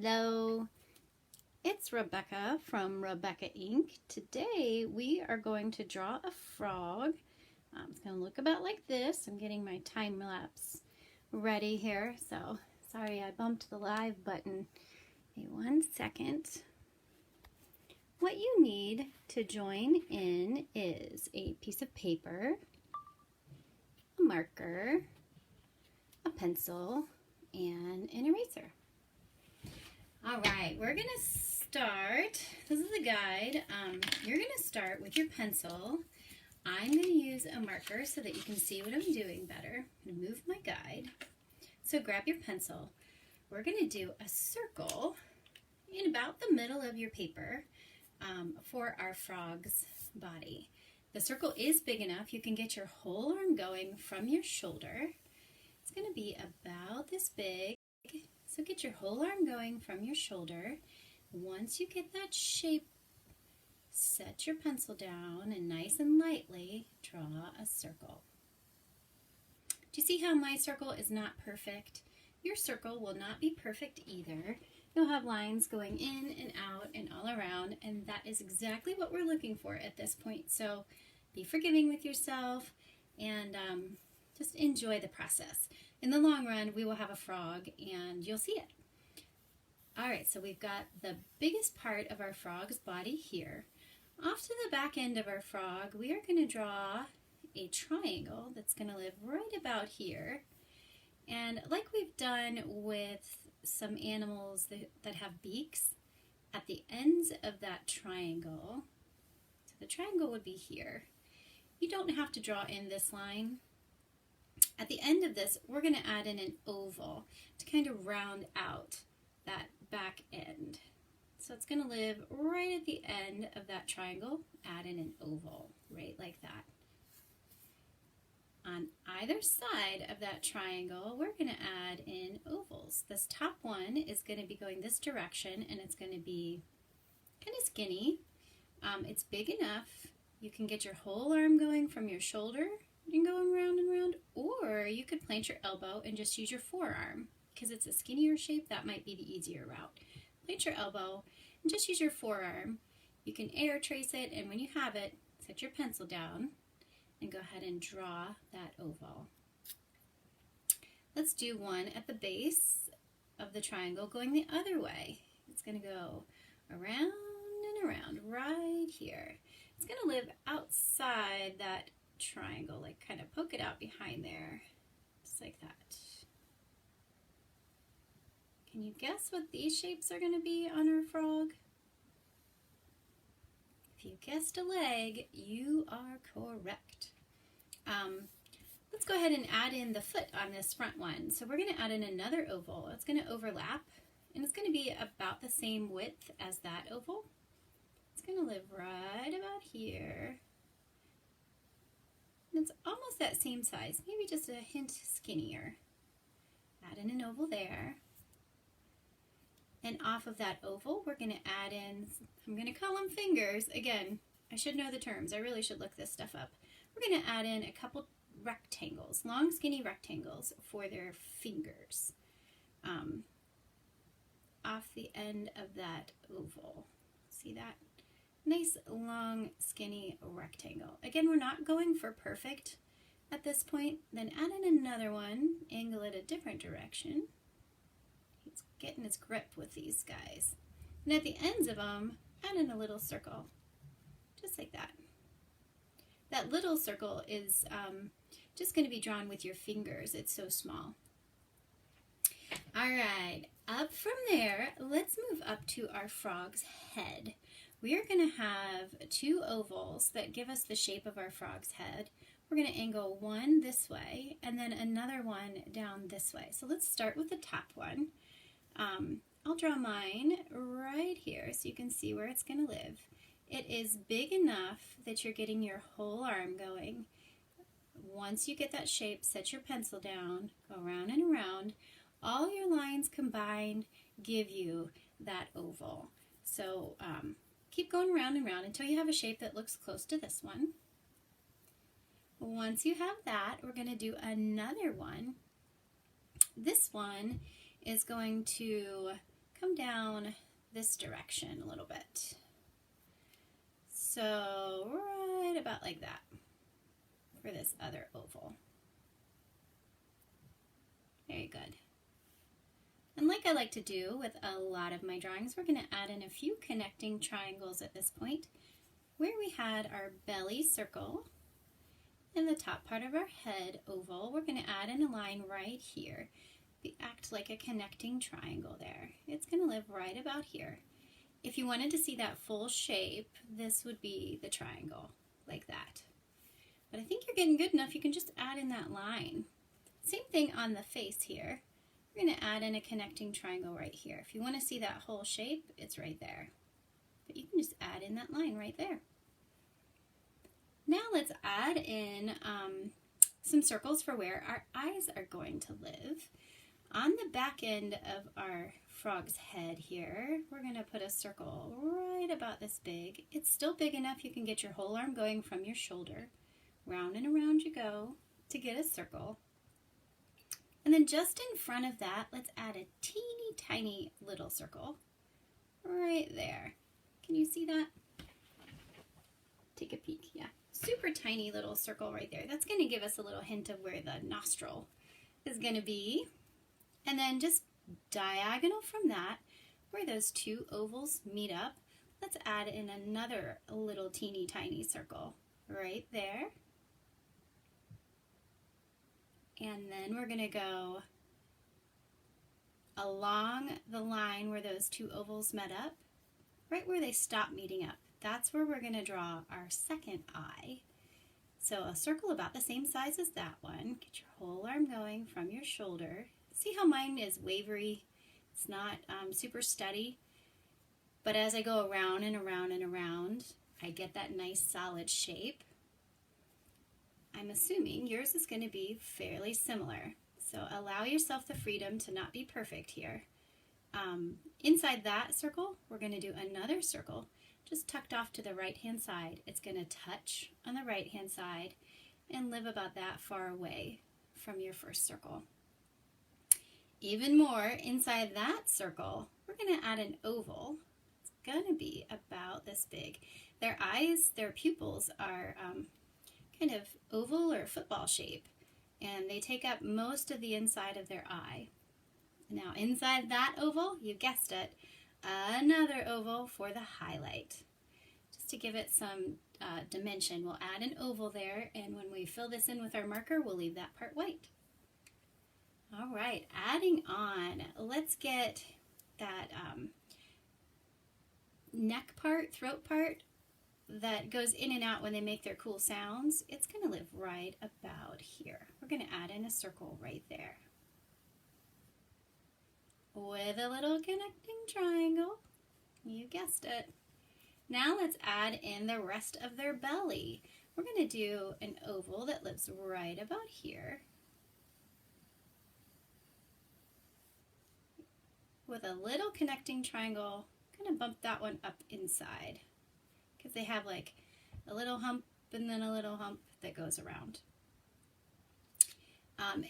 Hello, it's Rebecca from Rebecca Inc. Today we are going to draw a frog. It's going to look about like this. I'm getting my time lapse ready here, so sorry I bumped the live button. Okay, 1 second. What you need to join in is a piece of paper, a marker, a pencil, and an eraser. All right, we're gonna start. This is the guide. You're gonna start with your pencil. I'm gonna use a marker so that you can see what I'm doing better. I'm gonna move my guide. So grab your pencil. We're gonna do a circle in about the middle of your paper for our frog's body. The circle is big enough. You can get your whole arm going from your shoulder. It's gonna be about this big. So get your whole arm going from your shoulder. Once you get that shape, set your pencil down and nice and lightly draw a circle. Do you see how my circle is not perfect? Your circle will not be perfect either. You'll have lines going in and out and all around, and that is exactly what we're looking for at this point. So be forgiving with yourself and just enjoy the process. In the long run, we will have a frog and you'll see it. All right, so we've got the biggest part of our frog's body here. Off to the back end of our frog, we are going to draw a triangle that's going to live right about here. And like we've done with some animals that have beaks, at the ends of that triangle, so the triangle would be here. You don't have to draw in this line. At the end of this, we're going to add in an oval to kind of round out that back end. So it's going to live right at the end of that triangle, add in an oval, right like that. On either side of that triangle, we're going to add in ovals. This top one is going to be going this direction, and it's going to be kind of skinny. It's big enough. You can get your whole arm going from your shoulder and going round and round, or you could plant your elbow and just use your forearm. Because it's a skinnier shape, that might be the easier route. Plant your elbow and just use your forearm. You can air trace it, and when you have it, set your pencil down and go ahead and draw that oval. Let's do one at the base of the triangle going the other way. It's going to go around and around right here. It's going to live outside that triangle, like kind of poke it out behind there, just like that. Can you guess what these shapes are going to be on our frog? If you guessed a leg, you are correct. Let's go ahead and add in the foot on this front one. So we're going to add in another oval. It's going to overlap, and it's going to be about the same width as that oval. It's going to live right about here. And it's almost that same size, maybe just a hint skinnier. Add in an oval there. And off of that oval, we're going to add in, I'm going to call them fingers. Again, I should know the terms. I really should look this stuff up. We're going to add in a couple rectangles, long skinny rectangles for their fingers off the end of that oval. See that? Nice long skinny rectangle. Again, we're not going for perfect at this point. Then add in another one, angle it a different direction. He's getting his grip with these guys. And at the ends of them, add in a little circle, just like that. That little circle is just going to be drawn with your fingers. It's so small. All right, up from there, let's move up to our frog's head. We are going to have two ovals that give us the shape of our frog's head. We're going to angle one this way and then another one down this way. So let's start with the top one. I'll draw mine right here so you can see where it's going to live. It is big enough that you're getting your whole arm going. Once you get that shape, set your pencil down, go around and around. All your lines combined give you that oval. So keep going around and around until you have a shape that looks close to this one. Once you have that, we're going to do another one. This one is going to come down this direction a little bit. So right about like that for this other oval. Very good. And like I like to do with a lot of my drawings, we're going to add in a few connecting triangles at this point. Where we had our belly circle and the top part of our head oval, we're going to add in a line right here. We act like a connecting triangle there. It's going to live right about here. If you wanted to see that full shape, this would be the triangle, like that. But I think you're getting good enough, you can just add in that line. Same thing on the face here. We're going to add in a connecting triangle right here. If you want to see that whole shape, it's right there. But you can just add in that line right there. Now let's add in some circles for where our eyes are going to live. On the back end of our frog's head here, we're going to put a circle right about this big. It's still big enough you can get your whole arm going from your shoulder. Round and around you go to get a circle. And then just in front of that, let's add a teeny tiny little circle right there. Can you see that? Take a peek, yeah. Super tiny little circle right there. That's going to give us a little hint of where the nostril is going to be. And then just diagonal from that, where those two ovals meet up, let's add in another little teeny tiny circle right there. And then we're going to go along the line where those two ovals met up, right where they stop meeting up. That's where we're going to draw our second eye. So a circle about the same size as that one. Get your whole arm going from your shoulder. See how mine is wavery? It's not super steady. But as I go around and around and around, I get that nice solid shape. I'm assuming yours is going to be fairly similar. So allow yourself the freedom to not be perfect here. Inside that circle, we're going to do another circle just tucked off to the right-hand side. It's going to touch on the right-hand side and live about that far away from your first circle. Even more, inside that circle, we're going to add an oval. It's going to be about this big. Their eyes, their pupils are kind of oval or football shape, and they take up most of the inside of their eye. Now inside that oval, you guessed it, another oval for the highlight. Just to give it some dimension, we'll add an oval there, and when we fill this in with our marker, we'll leave that part white. All right, adding on, let's get that neck part, throat part, that goes in and out when they make their cool sounds. It's going to live right about here. We're going to add in a circle right there with a little connecting triangle. You guessed it. Now let's add in the rest of their belly. We're going to do an oval that lives right about here with a little connecting triangle. Kind of bump that one up inside, because they have like a little hump and then a little hump that goes around.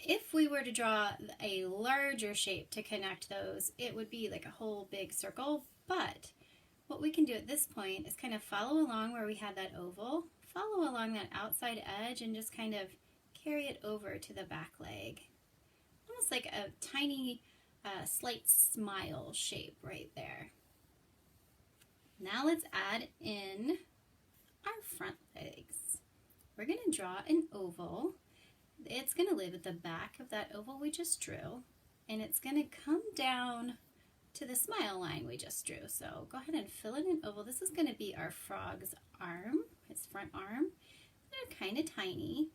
If we were to draw a larger shape to connect those, it would be like a whole big circle, but what we can do at this point is kind of follow along where we had that oval, follow along that outside edge and just kind of carry it over to the back leg. Almost like a tiny slight smile shape right there. Now let's add in our front legs. We're going to draw an oval. It's going to live at the back of that oval we just drew, and it's going to come down to the smile line we just drew. So go ahead and fill in an oval. This is going to be our frog's arm, his front arm. They're kind of tiny,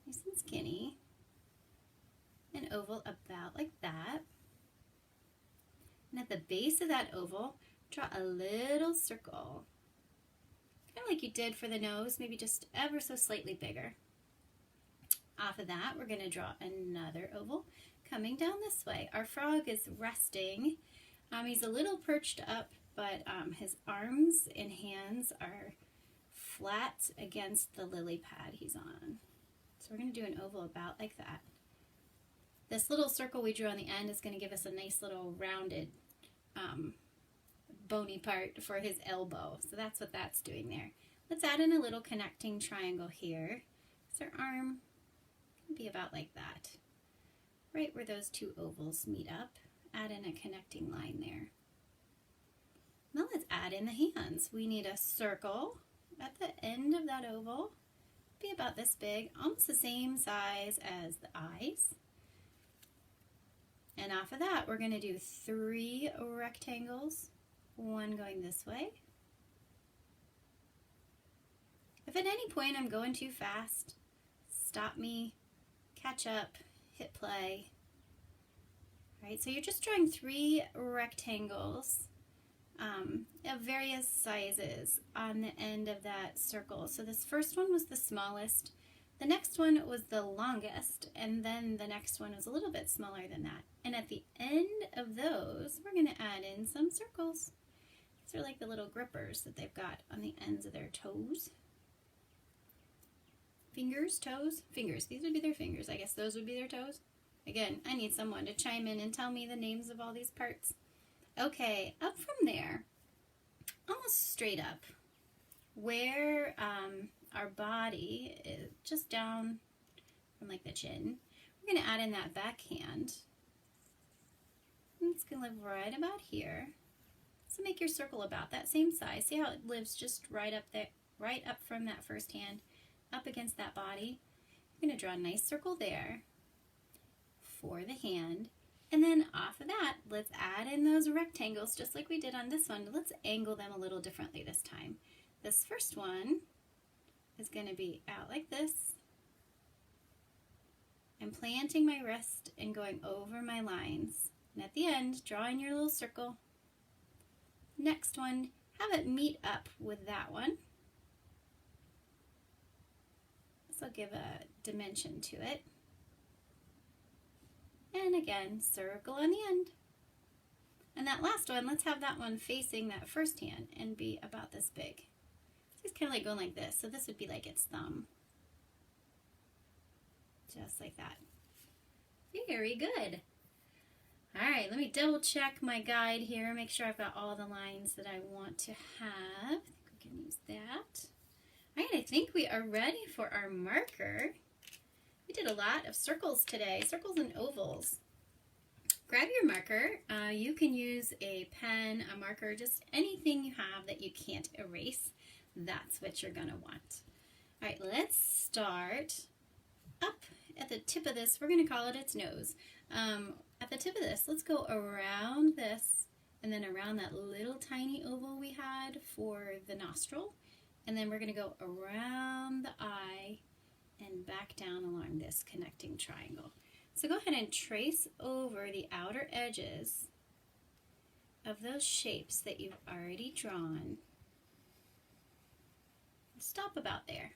nice and skinny. An oval about like that. And at the base of that oval, draw a little circle, kind of like you did for the nose, maybe just ever so slightly bigger. Off of that, we're going to draw another oval coming down this way. Our frog is resting. He's a little perched up, but his arms and hands are flat against the lily pad he's on. So we're going to do an oval about like that. This little circle we drew on the end is going to give us a nice little rounded bony part for his elbow. So that's what that's doing there. Let's add in a little connecting triangle here. So our arm can be about like that. Right where those two ovals meet up, add in a connecting line there. Now let's add in the hands. We need a circle at the end of that oval, be about this big, almost the same size as the eyes. And off of that, we're going to do 3 rectangles, one going this way. If at any point I'm going too fast, stop me, catch up, hit play. All right, so you're just drawing 3 rectangles of various sizes on the end of that circle. So this first one was the smallest, the next one was the longest, and then the next one was a little bit smaller than that. And at the end of those, we're going to add in some circles. These are like the little grippers that they've got on the ends of their toes. Fingers, toes, fingers. These would be their fingers. I guess those would be their toes. Again, I need someone to chime in and tell me the names of all these parts. Okay, up from there, almost straight up, where our body is just down from like the chin, we're going to add in that back hand. It's going to live right about here. So make your circle about that same size. See how it lives just right up there, right up from that first hand, up against that body. You're going to draw a nice circle there for the hand. And then off of that, let's add in those rectangles just like we did on this one. Let's angle them a little differently this time. This first one is going to be out like this. I'm planting my wrist and going over my lines. And at the end, draw in your little circle. Next one, have it meet up with that one. This will give a dimension to it. And again, circle on the end. And that last one, let's have that one facing that first hand and be about this big. So it's kind of like going like this. So this would be like its thumb. Just like that. Very good. All right, let me double check my guide here, make sure I've got all the lines that I want to have. I think we can use that. All right, I think we are ready for our marker. We did a lot of circles today, circles and ovals. Grab your marker. You can use a pen, a marker, just anything you have that you can't erase. That's what you're going to want. All right, let's start up at the tip of this. We're going to call it its nose. At the tip of this, let's go around this and then around that little tiny oval we had for the nostril. And then we're going to go around the eye and back down along this connecting triangle. So go ahead and trace over the outer edges of those shapes that you've already drawn. Stop about there.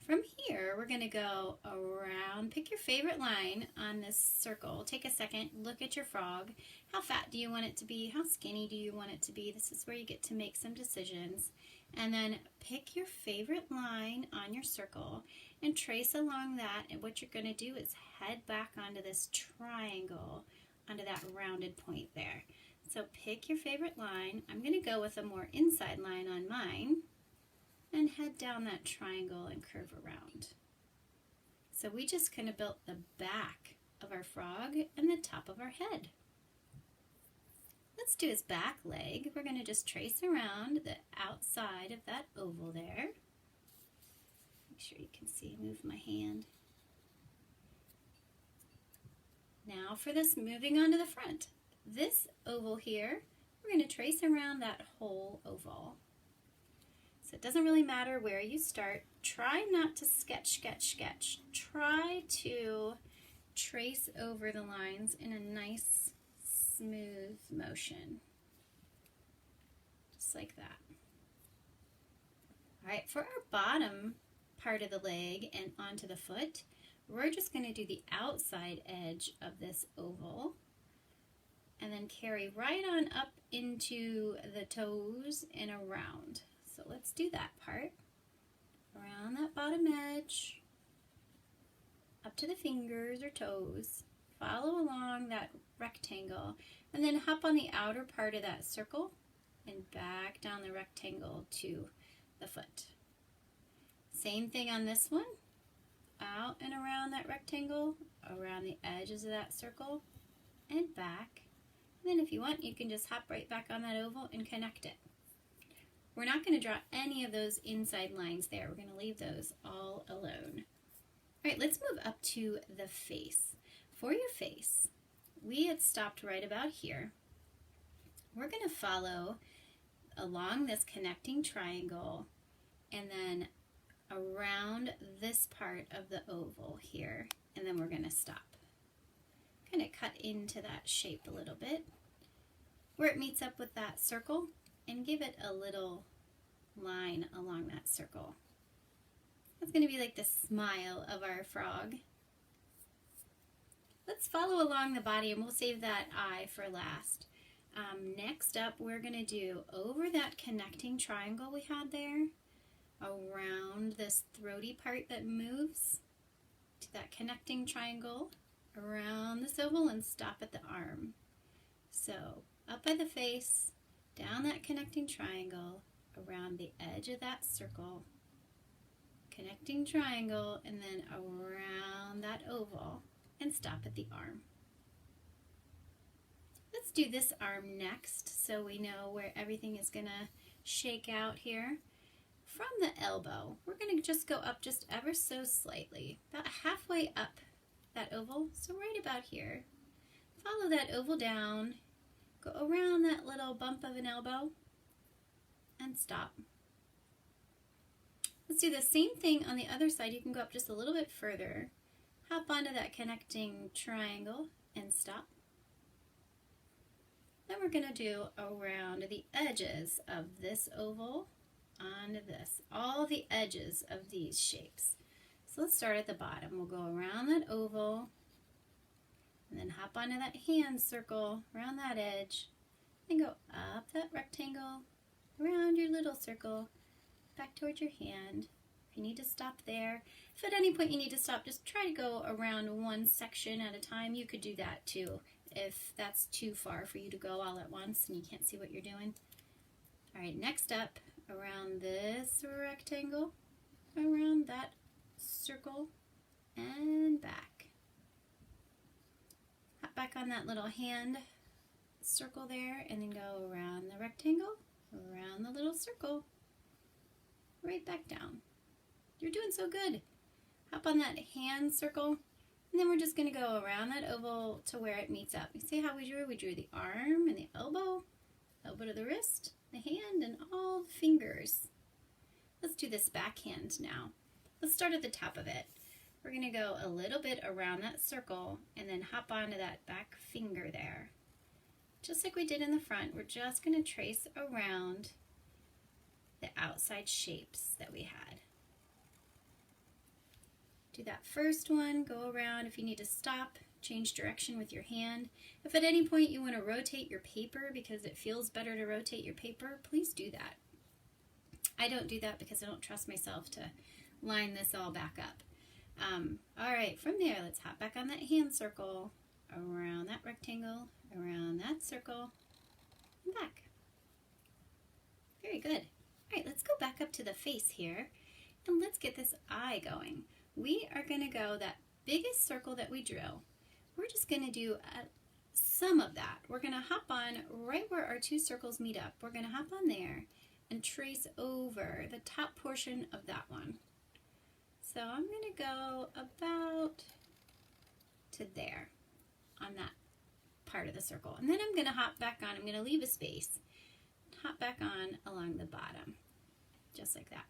From here, we're going to go around, pick your favorite line on this circle. Take a second, look at your frog. How fat do you want it to be? How skinny do you want it to be? This is where you get to make some decisions. And then pick your favorite line on your circle and trace along that. And what you're going to do is head back onto this triangle, onto that rounded point there. So pick your favorite line. I'm going to go with a more inside line on mine. And head down that triangle and curve around. So we just kind of built the back of our frog and the top of our head. Let's do his back leg. We're going to just trace around the outside of that oval there. Make sure you can see, move my hand. Now for this, moving on to the front. This oval here, we're going to trace around that whole oval. So it doesn't really matter where you start. Try not to sketch. Try to trace over the lines in a nice, smooth motion. Just like that. All right, for our bottom part of the leg and onto the foot, we're just going to do the outside edge of this oval and then carry right on up into the toes and around. So let's do that part. Around that bottom edge. up to the fingers or toes. Follow along that rectangle and then hop on the outer part of that circle and back down the rectangle to the foot. Same thing on this one. Out and around that rectangle, around the edges of that circle, and back. And then if you want, you can just hop right back on that oval and connect it. We're not going to draw any of those inside lines there. We're going to leave those all alone. All right, let's move up to the face. For your face, we had stopped right about here. We're going to follow along this connecting triangle and then around this part of the oval here, and then we're going to stop. Kind of cut into that shape a little bit where it meets up with that circle and give it a little line along that circle. That's going to be like the smile of our frog. Let's follow along the body and we'll save that eye for last. Next up, we're going to do over that connecting triangle we had there, around this throaty part that moves to that connecting triangle, around this oval, and stop at the arm. So up by the face, down that connecting triangle, around the edge of that circle, connecting triangle, and then around that oval, and stop at the arm. Let's do this arm next so we know where everything is going to shake out here. From the elbow, we're going to just go up just ever so slightly, about halfway up that oval, so right about here. Follow that oval down, go around that little bump of an elbow, and stop. Let's do the same thing on the other side. You can go up just a little bit further, hop onto that connecting triangle, and stop. Then we're going to do around the edges of this oval, onto this, all the edges of these shapes. So let's start at the bottom. We'll go around that oval, and then hop onto that hand circle, around that edge, and go up that rectangle, around your little circle, back towards your hand. If you need to stop there, if at any point you need to stop, just try to go around one section at a time. You could do that too, if that's too far for you to go all at once and you can't see what you're doing. All right, next up, around this rectangle, around that circle, and back. Hop back on that little hand circle there, and then go around the rectangle, around the little circle, right back down. You're doing so good. Hop on that hand circle, and then we're just going to go around that oval to where it meets up. You see how we drew? We drew the arm and the elbow to the wrist, the hand, and all the fingers. Let's do this backhand now. Let's start at the top of it. We're going to go a little bit around that circle and then hop onto that back finger there. Just like we did in the front, we're just going to trace around the outside shapes that we had. Do that first one, go around. If you need to stop, change direction with your hand. If at any point you want to rotate your paper because it feels better to rotate your paper, please do that. I don't do that because I don't trust myself to line this all back up. All right, from there, let's hop back on that hand circle, around that rectangle, around that circle, and back. Very good. All right, let's go back up to the face here, and let's get this eye going. We are going to go that biggest circle that we drew. We're just going to do some of that. We're going to hop on right where our two circles meet up. We're going to hop on there and trace over the top portion of that one. So I'm going to go about to there on that part of the circle. And then I'm going to hop back on. I'm going to leave a space. Hop back on along the bottom, just like that.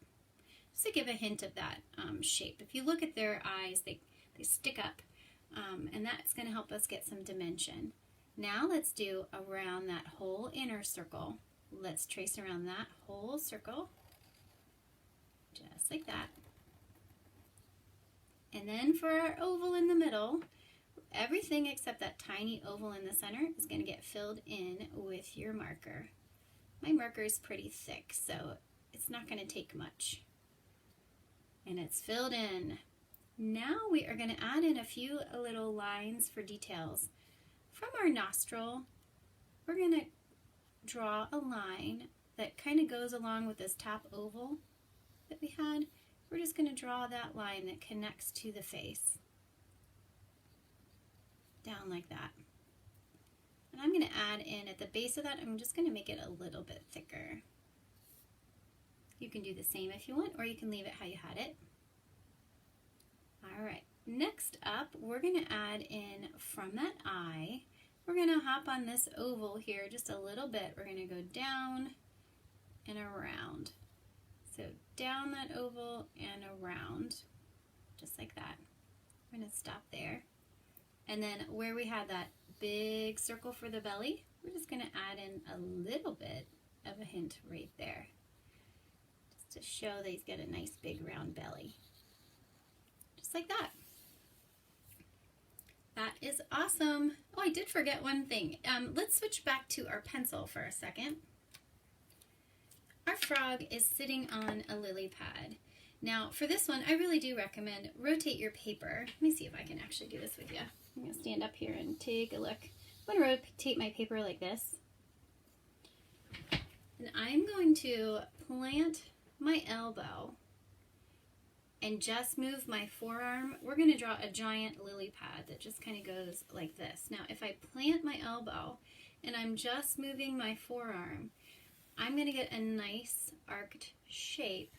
Just to give a hint of that shape. If you look at their eyes, they stick up, and that's going to help us get some dimension. Now let's do around that whole inner circle. Let's trace around that whole circle, just like that. And then for our oval in the middle, everything except that tiny oval in the center is going to get filled in with your marker. My marker is pretty thick, so it's not going to take much. And it's filled in Now we are going to add in a few little lines for details. From our nostril, we're going to draw a line that kind of goes along with this top oval that we had. We're just going to draw that line that connects to the face. Down like that. And I'm going to add in at the base of that, I'm just going to make it a little bit thicker. You can do the same if you want, or you can leave it how you had it. All right, next up, we're going to add in from that eye, we're going to hop on this oval here just a little bit. We're going to go down and around. So down that oval and around, just like that. We're going to stop there. And then where we had that big circle for the belly, we're just going to add in a little bit of a hint right there, just to show that he's got a nice big round belly. Just like that. That is awesome. Oh, I did forget one thing. Let's switch back to our pencil for a second. Our frog is sitting on a lily pad. Now, for this one, I really do recommend rotate your paper. Let me see if I can actually do this with you. I'm going to stand up here and take a look. I'm going to rotate my paper like this. And I'm going to plant my elbow and just move my forearm. We're going to draw a giant lily pad that just kind of goes like this. Now, if I plant my elbow and I'm just moving my forearm, I'm going to get a nice arced shape.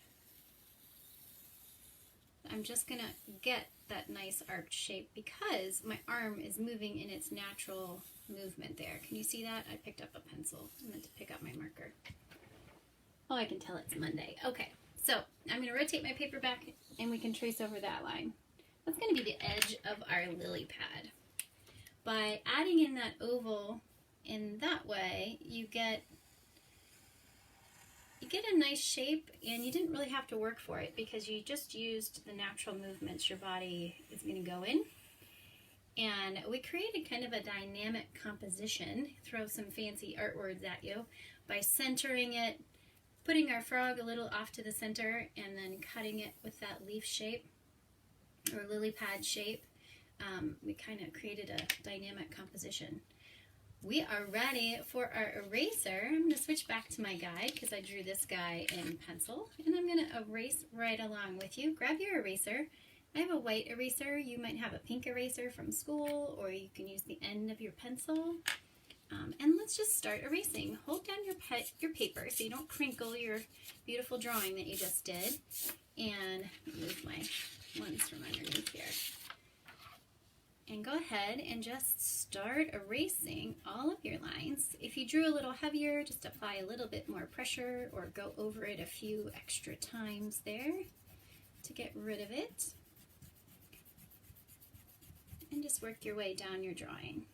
I'm just going to get that nice arced shape because my arm is moving in its natural movement there. Can you see that? I picked up a pencil. I meant to pick up my marker. Oh, I can tell it's Monday. Okay, so I'm going to rotate my paper back and we can trace over that line. That's going to be the edge of our lily pad. By adding in that oval in that way, you get a nice shape, and you didn't really have to work for it because you just used the natural movements your body is going to go in. And we created kind of a dynamic composition, throw some fancy art words at you, by centering it, putting our frog a little off to the center, and then cutting it with that leaf shape or lily pad shape. We kind of created a dynamic composition. We are ready for our eraser. I'm going to switch back to my guide because I drew this guy in pencil, and I'm going to erase right along with you. Grab your eraser. I have a white eraser. You might have a pink eraser from school, or you can use the end of your pencil. And let's just start erasing. Hold down your paper so you don't crinkle your beautiful drawing that you just did. And move my ones from underneath here. And go ahead and just start erasing all of your lines. If you drew a little heavier, just apply a little bit more pressure or go over it a few extra times there to get rid of it. And just work your way down your drawing.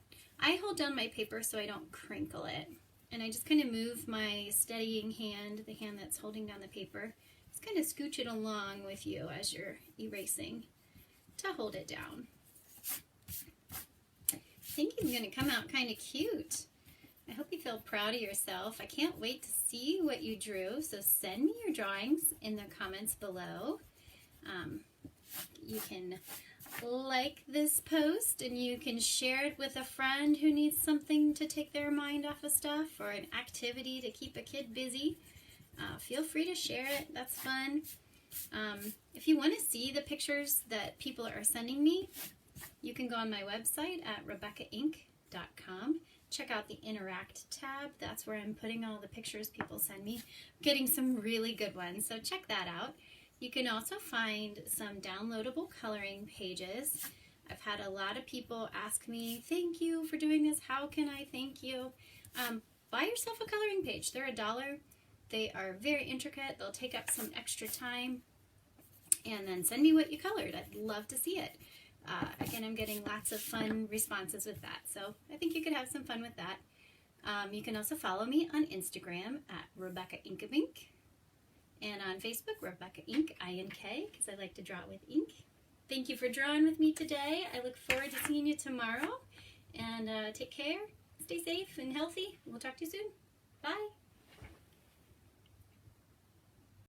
I hold down my paper so I don't crinkle it. And I just kind of move my steadying hand, the hand that's holding down the paper, just kind of scooch it along with you as you're erasing to hold it down. I think he's going to come out kind of cute. I hope you feel proud of yourself. I can't wait to see what you drew, so send me your drawings in the comments below. You can like this post and you can share it with a friend who needs something to take their mind off of stuff or an activity to keep a kid busy. Feel free to share it. That's fun. If you want to see the pictures that people are sending me, you can go on my website at RebeccaInc.com. Check out the Interact tab. That's where I'm putting all the pictures people send me. I'm getting some really good ones, so check that out. You can also find some downloadable coloring pages. I've had a lot of people ask me, thank you for doing this. How can I thank you? Buy yourself a coloring page. They're $1. They are very intricate. They'll take up some extra time. And then send me what you colored. I'd love to see it. Again, I'm getting lots of fun responses with that, so I think you could have some fun with that. You can also follow me on Instagram at Rebecca Inkabink, and on Facebook, Rebecca Ink, I-N-K, because I like to draw with ink. Thank you for drawing with me today. I look forward to seeing you tomorrow, and take care, stay safe and healthy. We'll talk to you soon. Bye.